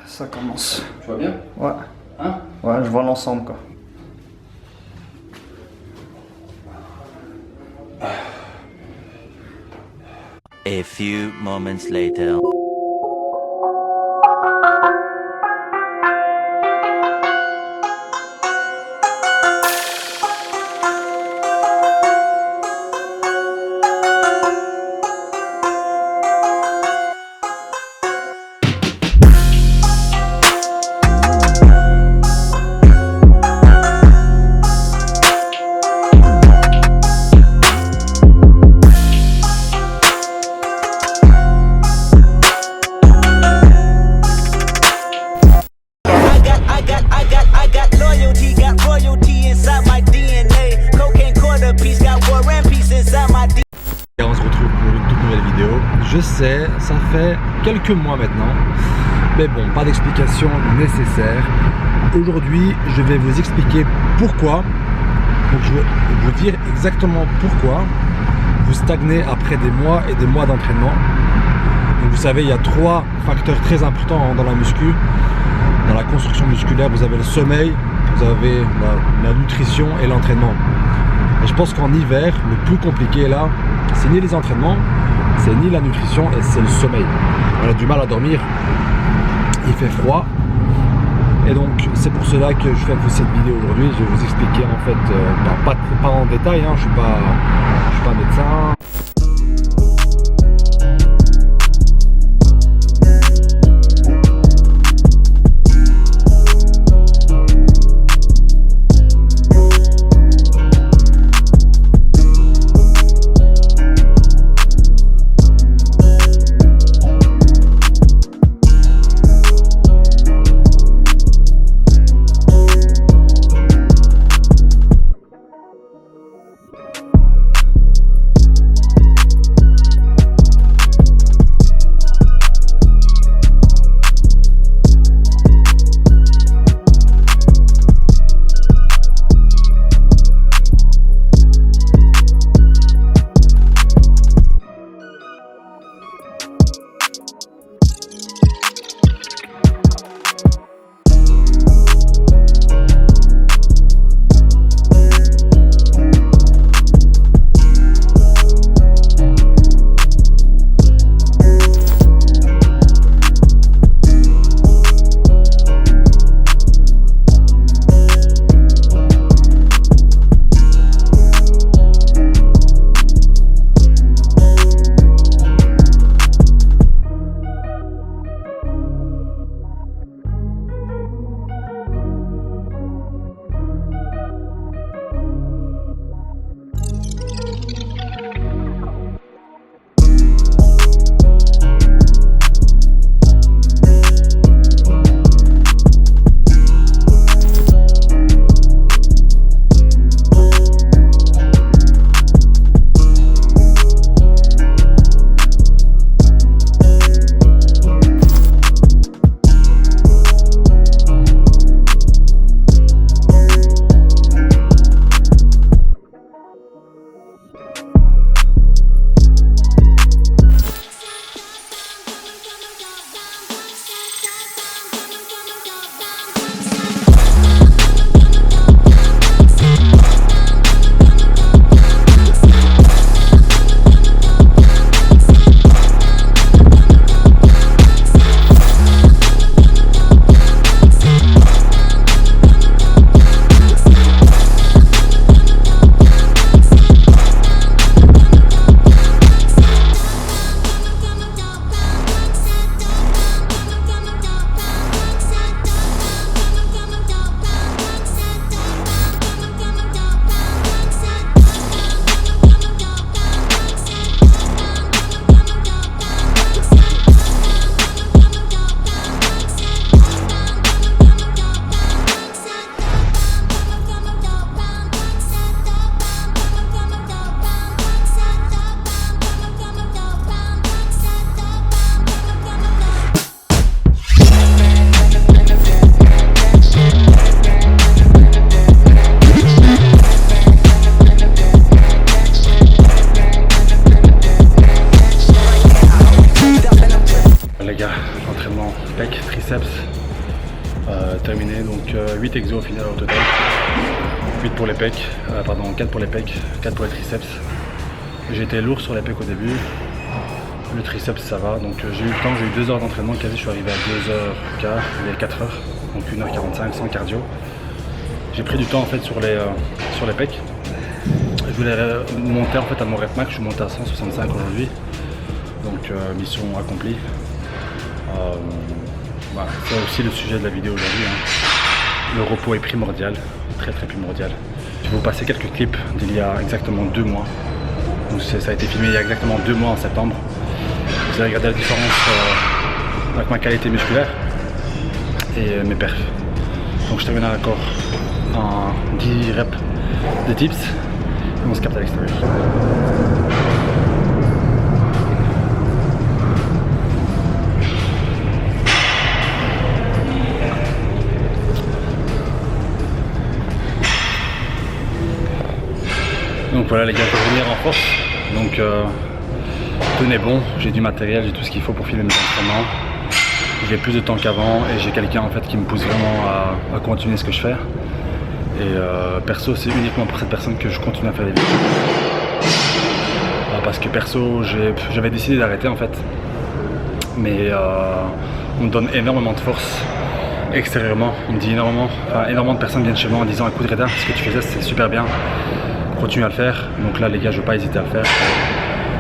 Ça commence. Tu vois bien? Ouais. Hein? Ouais, je vois l'ensemble quoi. A few moments later. I got loyalty, got royalty inside my DNA. Cocaine quarter piece, got war and peace inside my DNA. Et on se retrouve pour une toute nouvelle vidéo. Je sais, ça fait quelques mois maintenant, mais bon, pas d'explication nécessaire. Aujourd'hui, je vais vous expliquer pourquoi. Donc je vais vous dire exactement pourquoi vous stagnez après des mois et des mois d'entraînement. Donc vous savez, il y a 3 facteurs très importants dans la muscu. Dans la construction musculaire, vous avez le sommeil, vous avez la nutrition et l'entraînement. Et je pense qu'en hiver, le plus compliqué là, c'est ni les entraînements, c'est ni la nutrition et c'est le sommeil. On a du mal à dormir, il fait froid. Et donc c'est pour cela que je fais cette vidéo aujourd'hui. Je vais vous expliquer en fait, pas en détail, hein, je suis pas médecin. force. Terminé, donc 8 exos au final au total. 8 pour les pecs, 4 pour les pecs, 4 pour les triceps. J'ai été lourd sur les pecs au début. Le triceps ça va, donc j'ai eu le temps, j'ai eu 2 heures d'entraînement, quasi je suis arrivé à 2h15, il y a 4 heures, donc 1h45 sans cardio. J'ai pris du temps en fait sur les pecs. Je voulais monter en fait à mon rep max, je suis monté à 165 aujourd'hui. Donc mission accomplie. Voilà, c'est aussi le sujet de la vidéo aujourd'hui. Hein. Le repos est primordial, très primordial. Je vais vous passer quelques clips d'il y a exactement 2 mois. Donc, ça a été filmé il y a exactement 2 mois en septembre. Vous allez regarder la différence avec ma qualité musculaire et mes perfs. Donc je termine encore en 10 reps de dips et on se capte à l'extérieur. Donc voilà les gars, je vais venir en force. Donc tenez bon, j'ai du matériel, j'ai tout ce qu'il faut pour filmer mes entraînements. J'ai plus de temps qu'avant et j'ai quelqu'un en fait qui me pousse vraiment à continuer ce que je fais. Et perso, c'est uniquement pour cette personne que je continue à faire des vidéos. Parce que perso, j'avais décidé d'arrêter en fait. Mais on me donne énormément de force extérieurement. On me dit énormément de personnes viennent chez moi en disant écoute Reda, ce que tu faisais c'est super bien. Continue à le faire. Donc là les gars, je ne vais pas hésiter à le faire.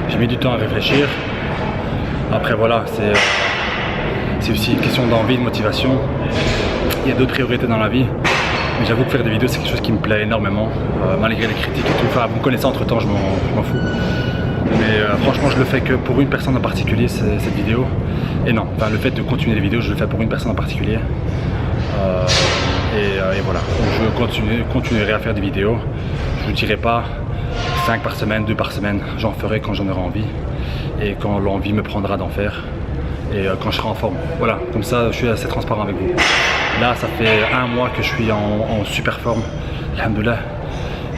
J'ai mis du temps à réfléchir. Après voilà, c'est aussi une question d'envie, de motivation. Il y a d'autres priorités dans la vie. Mais j'avoue que faire des vidéos c'est quelque chose qui me plaît énormément. Malgré les critiques et tout. Enfin, vous me connaissez entre temps, je m'en fous. Mais franchement je le fais que pour une personne en particulier cette vidéo. Et non, enfin, le fait de continuer les vidéos je le fais pour une personne en particulier. Et voilà, donc je continuerai à faire des vidéos. Je ne dirai pas 5 par semaine, 2 par semaine, j'en ferai quand j'en aurai envie et quand l'envie me prendra d'en faire et quand je serai en forme. Voilà, comme ça je suis assez transparent avec vous. Là ça fait 1 mois que je suis en super forme, alhamdoulilah,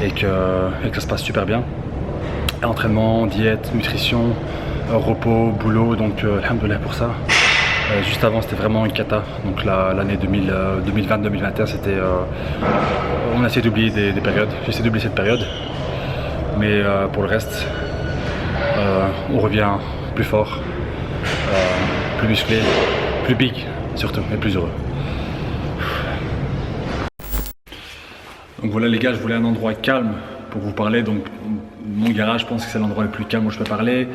et que ça se passe super bien. Entraînement, diète, nutrition, repos, boulot, donc alhamdoulilah pour ça. Juste avant c'était vraiment une cata, donc l'année 2020-2021 c'était... on a essayé d'oublier des périodes, j'ai essayé d'oublier cette période, mais pour le reste, on revient plus fort, plus musclé, plus big surtout, et plus heureux. Donc voilà les gars, je voulais un endroit calme pour vous parler, donc mon garage je pense que c'est l'endroit le plus calme où je peux parler.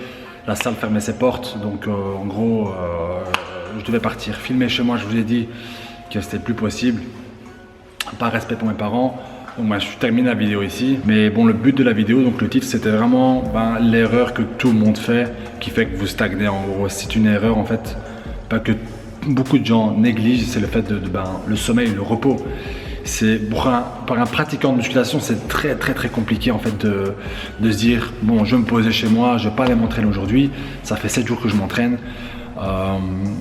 La salle fermait ses portes, donc en gros je devais partir filmer chez moi. Je vous ai dit que c'était plus possible, par respect pour mes parents. Donc moi, je termine la vidéo ici. Mais bon, le but de la vidéo, donc le titre, c'était vraiment l'erreur que tout le monde fait, qui fait que vous stagnez en gros. C'est une erreur en fait, pas que beaucoup de gens négligent, c'est le fait de le sommeil, le repos. C'est pour un pratiquant de musculation, c'est très compliqué en fait de se dire bon, je vais me poser chez moi, je vais pas aller m'entraîner aujourd'hui. Ça fait 7 jours que je m'entraîne.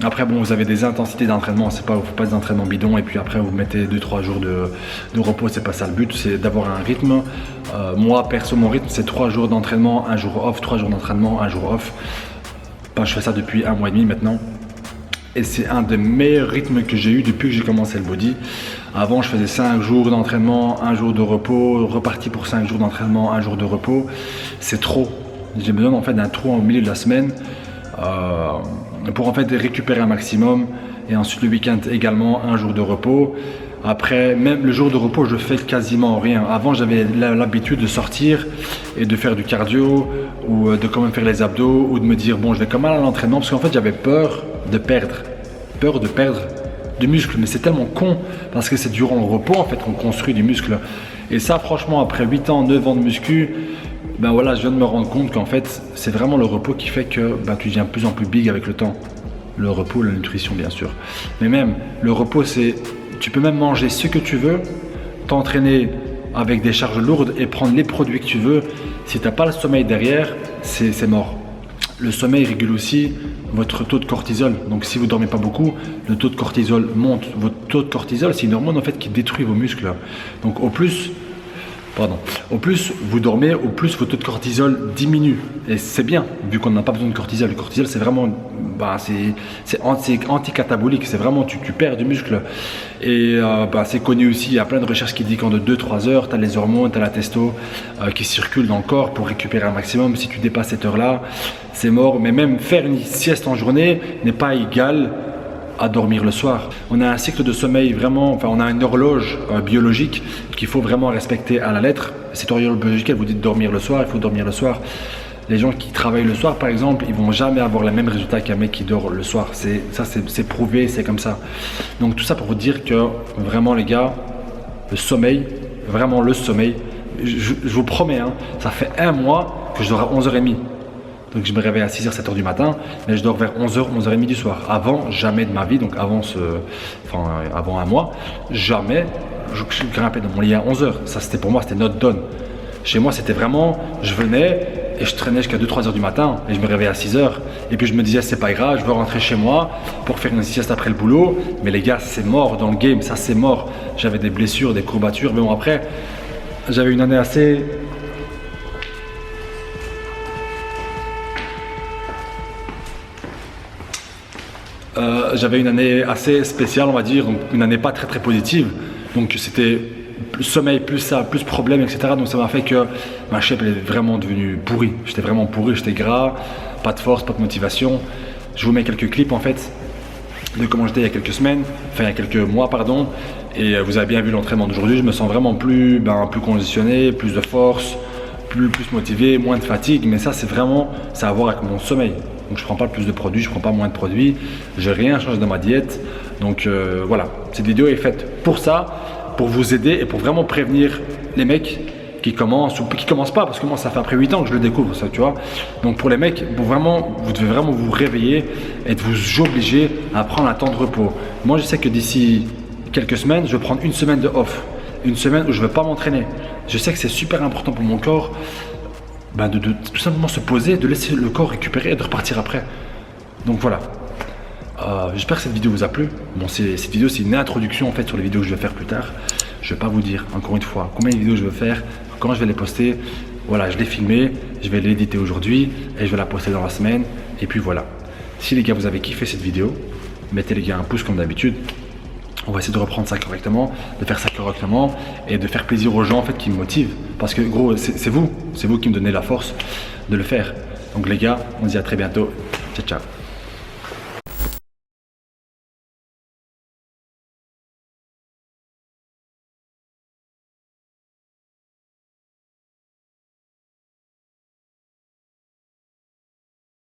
Après bon, vous avez des intensités d'entraînement, c'est pas, vous faites pas des entraînements bidons et puis après vous mettez 2-3 jours de repos, c'est pas ça le but, c'est d'avoir un rythme. Moi perso, mon rythme c'est 3 jours d'entraînement, 1 jour off, 3 jours d'entraînement, 1 jour off. Ben, je fais ça depuis 1 mois et demi maintenant et c'est un des meilleurs rythmes que j'ai eu depuis que j'ai commencé le body. Avant je faisais 5 jours d'entraînement, 1 jour de repos, reparti pour 5 jours d'entraînement, 1 jour de repos. C'est trop, j'ai besoin en fait d'un trou au milieu de la semaine pour en fait récupérer un maximum et ensuite le week-end également 1 jour de repos. Après même le jour de repos je fais quasiment rien. Avant j'avais l'habitude de sortir et de faire du cardio ou de quand même faire les abdos ou de me dire bon je vais quand même aller à l'entraînement parce qu'en fait j'avais peur de perdre du muscle. Mais c'est tellement con parce que c'est durant le repos en fait qu'on construit du muscle et ça franchement après 8 ans, 9 ans de muscu, ben voilà, je viens de me rendre compte qu'en fait c'est vraiment le repos qui fait que tu deviens de plus en plus big avec le temps. Le repos, la nutrition bien sûr, mais même le repos c'est, tu peux même manger ce que tu veux, t'entraîner avec des charges lourdes et prendre les produits que tu veux. Si tu n'as pas le sommeil derrière, c'est mort. Le sommeil régule aussi votre taux de cortisol, donc si vous ne dormez pas beaucoup, le taux de cortisol monte. Votre taux de cortisol c'est une hormone en fait qui détruit vos muscles, donc au plus Pardon. Au plus vous dormez, au plus votre taux de cortisol diminue. Et c'est bien, vu qu'on n'a pas besoin de cortisol. Le cortisol, c'est vraiment, c'est anticatabolique. C'est vraiment, tu perds du muscle. Et c'est connu aussi, il y a plein de recherches qui disent qu'en de 2-3 heures, tu as les hormones, tu as la testo qui circulent dans le corps pour récupérer un maximum. Si tu dépasses cette heure-là, c'est mort. Mais même faire une sieste en journée n'est pas égal à dormir le soir. On a un cycle de sommeil vraiment, enfin on a une horloge biologique qu'il faut vraiment respecter à la lettre. Cette horloge biologique, elle vous dit de dormir le soir, il faut dormir le soir. Les gens qui travaillent le soir par exemple, ils vont jamais avoir le même résultat qu'un mec qui dort le soir. C'est prouvé, c'est comme ça. Donc tout ça pour vous dire que vraiment les gars, le sommeil, vraiment le sommeil, je vous promets, hein, ça fait 1 mois que je dors à 11h30. Donc je me réveille à 6h, 7h du matin, mais je dors vers 11h, 11h30 du soir. Avant, jamais de ma vie, donc avant avant 1 mois, jamais je grimpais dans mon lit à 11h. Ça c'était pour moi, c'était not done. Chez moi, c'était vraiment, je venais et je traînais jusqu'à 2-3h du matin et je me réveillais à 6h. Et puis je me disais, c'est pas grave, je veux rentrer chez moi pour faire une sieste après le boulot. Mais les gars, c'est mort dans le game, ça c'est mort. J'avais des blessures, des courbatures, mais bon après, j'avais une année assez... J'avais une année assez spéciale, on va dire, donc une année pas très positive. Donc c'était plus sommeil, plus ça, plus problème, etc. Donc ça m'a fait que ma shape elle est vraiment devenue pourrie. J'étais vraiment pourri, j'étais gras, pas de force, pas de motivation. Je vous mets quelques clips en fait de comment j'étais il y a quelques semaines, enfin il y a quelques mois pardon. Et vous avez bien vu l'entraînement d'aujourd'hui, je me sens vraiment plus conditionné, plus de force, plus motivé, moins de fatigue. Mais ça c'est vraiment, ça a à voir avec mon sommeil. Donc je prends pas plus de produits, je prends pas moins de produits, j'ai rien changé dans ma diète. Donc voilà, cette vidéo est faite pour ça, pour vous aider et pour vraiment prévenir les mecs qui commencent ou qui commencent pas, parce que moi ça fait après 8 ans que je le découvre ça, tu vois. Donc pour les mecs, vous devez vraiment vous réveiller et vous obliger à prendre un temps de repos. Moi je sais que d'ici quelques semaines, je vais prendre 1 semaine de off, 1 semaine où je ne vais pas m'entraîner. Je sais que c'est super important pour mon corps. De tout simplement se poser, de laisser le corps récupérer et de repartir après. Donc voilà. J'espère que cette vidéo vous a plu. Bon, cette vidéo c'est une introduction en fait sur les vidéos que je vais faire plus tard. Je vais pas vous dire encore une fois combien de vidéos je vais faire, quand je vais les poster. Voilà, je l'ai filmé, je vais l'éditer aujourd'hui et je vais la poster dans la semaine. Et puis voilà. Si les gars vous avez kiffé cette vidéo, mettez les gars un pouce comme d'habitude. On va essayer de reprendre ça correctement, de faire ça correctement et de faire plaisir aux gens en fait qui me motivent. Parce que gros, c'est vous qui me donnez la force de le faire. Donc les gars, on se dit à très bientôt. Ciao, ciao.